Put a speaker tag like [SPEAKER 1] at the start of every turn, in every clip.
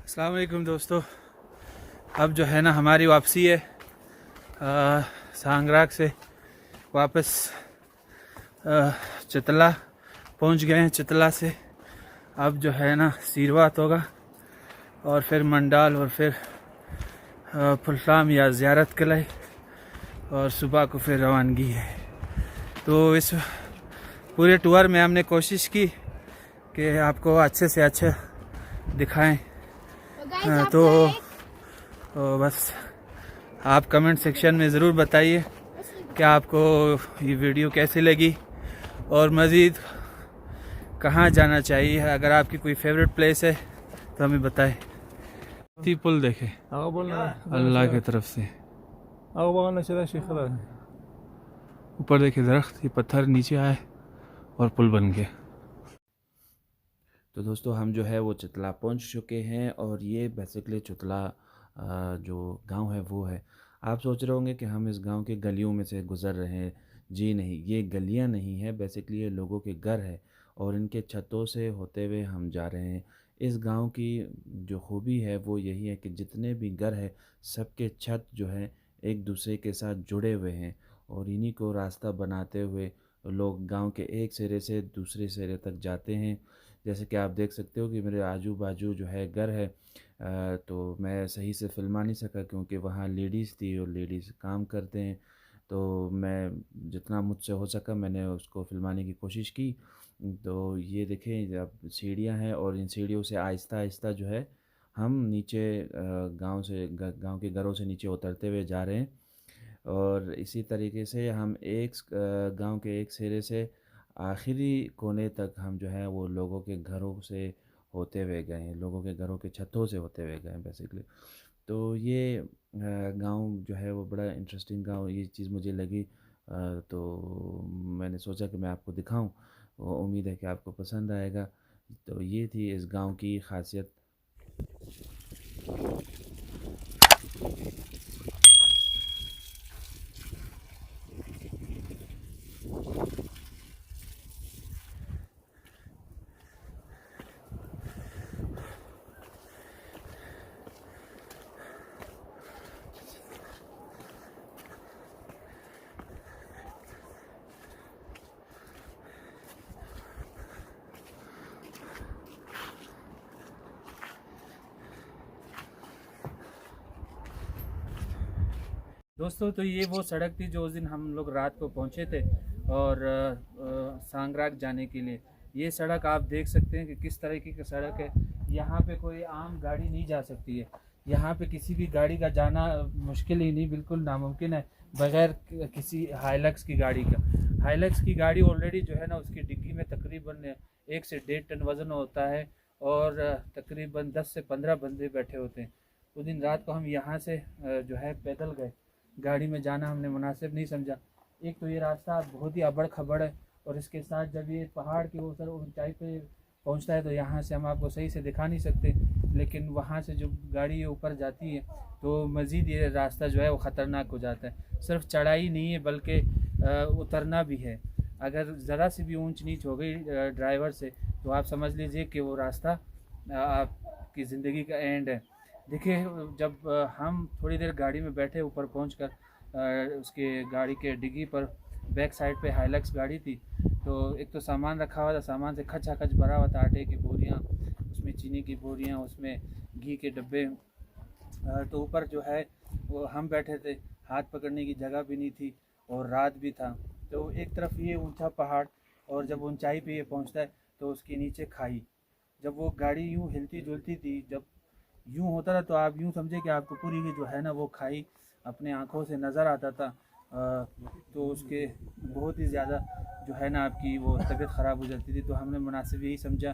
[SPEAKER 1] अस्सलाम वालेकुम दोस्तों। अब जो है ना हमारी वापसी है सांगराग से वापस चितला पहुंच गए हैं। चितला से अब जो है ना सीरवात होगा और फिर मंडाल और फिर फुलफाम या ज़ियारत किले और सुबह को फिर रवानगी है। तो इस पूरे टूर में हमने कोशिश की कि आपको अच्छे से अच्छा दिखाएं। तो बस आप कमेंट सेक्शन में ज़रूर बताइए कि आपको ये वीडियो कैसी लगी और मज़ीद कहाँ जाना चाहिए। अगर आपकी कोई फेवरेट प्लेस है तो हमें बताएं। पुल देखे अल्लाह की तरफ से, ऊपर देखे दरख्त, ये पत्थर नीचे आए और पुल बन गया।
[SPEAKER 2] तो दोस्तों हम जो है वो चितला पहुंच चुके हैं और ये बेसिकली चितला जो गांव है वो है। आप सोच रहे होंगे कि हम इस गांव के गलियों में से गुज़र रहे हैं। जी नहीं, ये गलियां नहीं है, बेसिकली ये लोगों के घर है और इनके छतों से होते हुए हम जा रहे हैं। इस गांव की जो खूबी है वो यही है कि जितने भी घर है सबके छत जो है एक दूसरे के साथ जुड़े हुए हैं और इन्हीं को रास्ता बनाते हुए लोग गांव के एक सिरे से दूसरे सिरे तक जाते हैं। जैसे कि आप देख सकते हो कि मेरे आजू बाजू जो है घर है, तो मैं सही से फिल्मा नहीं सका क्योंकि वहाँ लेडीज़ थी और लेडीज़ काम करते हैं। तो मैं जितना मुझसे हो सका मैंने उसको फिल्माने की कोशिश की। तो ये देखें अब सीढ़ियाँ हैं और इन सीढ़ियों से आहिस्ता आहिस्ता जो है हम नीचे गांव के घरों से नीचे उतरते हुए जा रहे हैं। और इसी तरीके से हम एक गांव के एक सिरे से आखिरी कोने तक हम जो है वो लोगों के घरों से होते हुए गए हैं, लोगों के घरों के छतों से होते हुए गए हैं बेसिकली। तो ये गांव जो है वो बड़ा इंटरेस्टिंग गांव, ये चीज़ मुझे लगी। तो मैंने सोचा कि मैं आपको दिखाऊं, वो उम्मीद है कि आपको पसंद आएगा। तो ये थी इस गांव की खासियत।
[SPEAKER 1] दोस्तों तो ये वो सड़क थी जो उस दिन हम लोग रात को पहुंचे थे और सांगराग जाने के लिए। ये सड़क आप देख सकते हैं कि किस तरीके की सड़क है। यहाँ पे कोई आम गाड़ी नहीं जा सकती है। यहाँ पे किसी भी गाड़ी का जाना मुश्किल ही नहीं, बिल्कुल नामुमकिन है बगैर किसी हाइलक्स की गाड़ी का। हाइलक्स की गाड़ी ऑलरेडी जो है ना उसकी डिग्गी में तकरीबन 1 से 1.5 टन वज़न होता है और तकरीबन 10 से 15 बंदे बैठे होते हैं। उस दिन रात को हम यहाँ से जो है पैदल गए, गाड़ी में जाना हमने मुनासिब नहीं समझा। एक तो ये रास्ता बहुत ही अबड़ खबड़ है और इसके साथ जब ये पहाड़ की ऊपर ऊंचाई पे पहुंचता है तो यहाँ से हम आपको सही से दिखा नहीं सकते, लेकिन वहाँ से जो गाड़ी ऊपर जाती है तो मज़ीद ये रास्ता जो है वो ख़तरनाक हो जाता है। सिर्फ चढ़ाई नहीं है बल्कि उतरना भी है। अगर ज़रा सी भी ऊंच नीच हो गई ड्राइवर से तो आप समझ लीजिए कि वो रास्ता आपकी ज़िंदगी का एंड है। देखिए जब हम थोड़ी देर गाड़ी में बैठे ऊपर पहुंचकर उसके गाड़ी के डिग्गी पर बैक साइड पे हाइलक्स गाड़ी थी, तो एक तो सामान रखा हुआ था, सामान से खचा खच भरा हुआ था, आटे की बोरियां, उसमें चीनी की बोरियां, उसमें घी के डब्बे। तो ऊपर जो है वो हम बैठे थे, हाथ पकड़ने की जगह भी नहीं थी और रात भी था। तो एक तरफ ये ऊंचा पहाड़ और जब ऊंचाई पे ये पहुंचता है तो उसके नीचे खाई। जब वो गाड़ी यूँ हिलती जुलती थी, जब यूँ होता था तो आप यूँ समझे कि आपको पूरी की जो है ना वो खाई अपने आँखों से नज़र आता था। तो उसके बहुत ही ज़्यादा जो है ना आपकी वो तबीयत ख़राब हो जाती थी। तो हमने मुनासिब यही समझा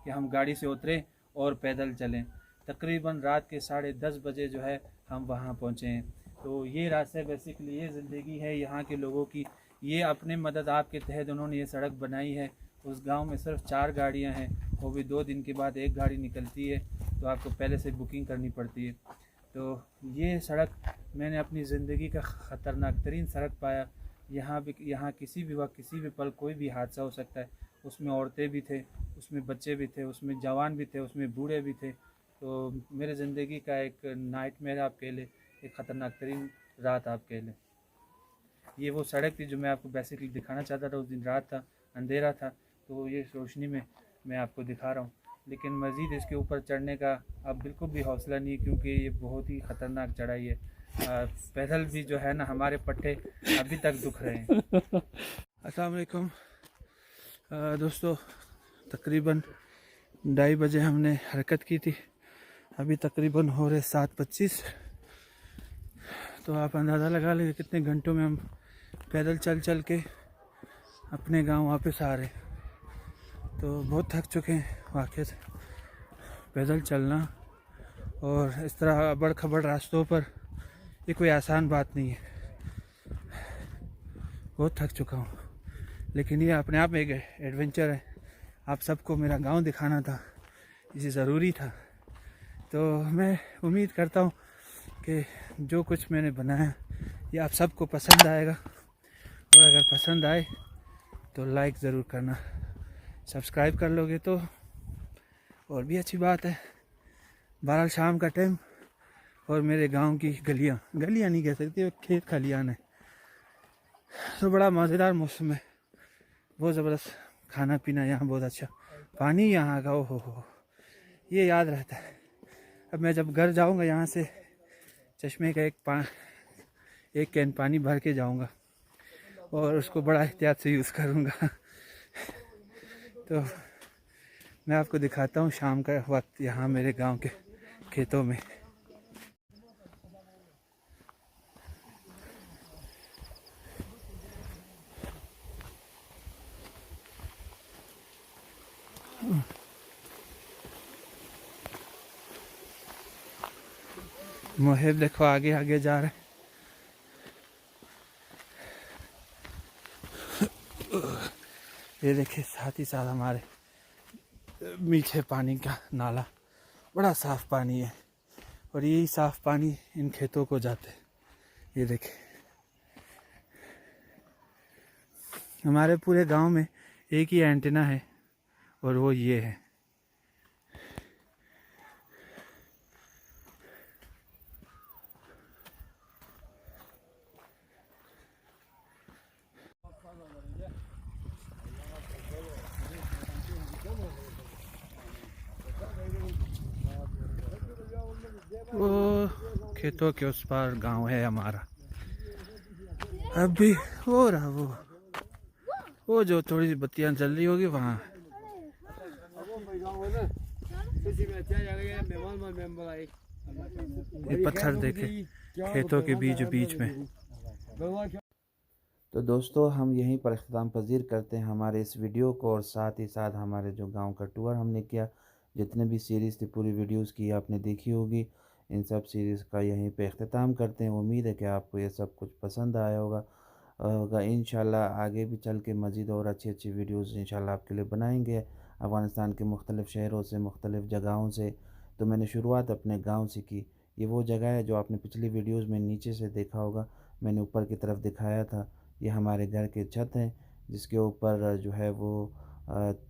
[SPEAKER 1] कि हम गाड़ी से उतरें और पैदल चलें। तकरीबन रात के 10:30 बजे जो है हम वहाँ पहुँचे हैं। तो ये रास्ता बेसिकली ये ज़िंदगी है यहाँ के लोगों की। ये अपने मदद आपके तहत उन्होंने ये सड़क बनाई है। उस गांव में सिर्फ 4 गाड़ियाँ हैं, वो भी 2 दिन के बाद एक गाड़ी निकलती है, तो आपको पहले से बुकिंग करनी पड़ती है। तो ये सड़क मैंने अपनी ज़िंदगी का ख़तरनाक तरीन सड़क पाया। यहाँ किसी भी वक्त किसी भी पल कोई भी हादसा हो सकता है। उसमें औरतें भी थे, उसमें बच्चे भी थे, उसमें जवान भी थे, उसमें बूढ़े भी थे। तो मेरे ज़िंदगी का एक नाइटमेयर आप कह लें, एक ख़तरनाक तरीन रात आप कह लें। ये वो सड़क थी जो मैं आपको बेसिकली दिखाना चाहता था। उस दिन रात था, अंधेरा था, तो ये रोशनी में मैं आपको दिखा रहा हूँ। लेकिन मज़ीद इसके ऊपर चढ़ने का अब बिल्कुल भी हौसला नहीं है, क्योंकि ये बहुत ही ख़तरनाक चढ़ाई है। पैदल भी जो है ना, हमारे पट्टे अभी तक दुख रहे हैं। अस्सलाम वालेकुम दोस्तों, तकरीबन 2:30 बजे हमने हरकत की थी। अभी तकरीबन हो रहे 7:25। तो आप अंदाज़ा लगा लीजिए कितने घंटों में हम पैदल चल चल के अपने गांव वापस आ रहे। तो बहुत थक चुके हैं वाकई से। पैदल चलना और इस तरह अबड़ खबड़ रास्तों पर ये कोई आसान बात नहीं है। बहुत थक चुका हूँ, लेकिन ये अपने आप में एक एडवेंचर है। आप सबको मेरा गांव दिखाना था, इसे ज़रूरी था। तो मैं उम्मीद करता हूँ कि जो कुछ मैंने बनाया ये आप सबको पसंद आएगा, और अगर पसंद आए तो लाइक ज़रूर करना, सब्सक्राइब कर लोगे तो और भी अच्छी बात है। बहरहाल शाम का टाइम और मेरे गांव की गलियां नहीं कह सकती, खेत खलियान है। तो बड़ा मज़ेदार मौसम है, बहुत ज़बरदस्त खाना पीना यहाँ बहुत अच्छा, पानी यहाँ का ओहो हो, ये याद रहता है। अब मैं जब घर जाऊँगा यहाँ से चश्मे का एक कैन पानी भर के जाऊँगा और उसको बड़ा एहतियात से यूज़ करूँगा। तो मैं आपको दिखाता हूँ शाम का वक्त यहाँ मेरे गांव के खेतों में। मुहिब देखो आगे आगे जा रहे। ये देखिए साथ ही साथ हमारे मीठे पानी का नाला, बड़ा साफ पानी है, और यही साफ पानी इन खेतों को जाते हैं। ये देखिए हमारे पूरे गांव में एक ही एंटीना है और वो ये है। वो खेतों के उस पार गांव है हमारा। अभी हो रहा वो जो थोड़ी सी बत्तियां जल रही होगी वहाँ। ये पत्थर देखे खेतों के बीच में।
[SPEAKER 2] तो दोस्तों हम यहीं पर अख्ताम पजीर करते हैं हमारे इस वीडियो को, और साथ ही साथ हमारे जो गांव का टूर हमने किया, जितने भी सीरीज़ थी पूरी वीडियोस की आपने देखी होगी, इन सब सीरीज़ का यहीं पे अख्ताम करते हैं। उम्मीद है कि आपको ये सब कुछ पसंद आया होगा। इंशाल्लाह आगे भी चल के मज़ीद और अच्छी अच्छी वीडियोज़ इंशाल्लाह आपके लिए बनाएंगे, अफ़गानिस्तान के मुख्तलिफ़ शहरों से, मुख्तलिफ़ जगहों से। तो मैंने शुरुआत अपने गाँव से की। ये वो जगह है जो आपने पिछली वीडियोज़ में नीचे से देखा होगा, मैंने ऊपर की तरफ दिखाया था। ये हमारे घर के छत हैं, जिसके ऊपर जो है वो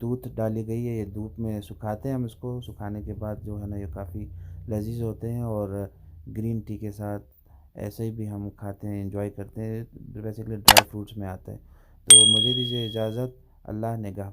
[SPEAKER 2] तूत डाली गई है। ये धूप में सुखाते हैं हम इसको, सुखाने के बाद जो है ना ये काफ़ी लजीज होते हैं, और ग्रीन टी के साथ ऐसे ही भी हम खाते हैं, एंजॉय करते हैं। बेसिकली ड्राई फ्रूट्स में आता है। तो मुझे दीजिए इजाज़त, अल्लाह निगह।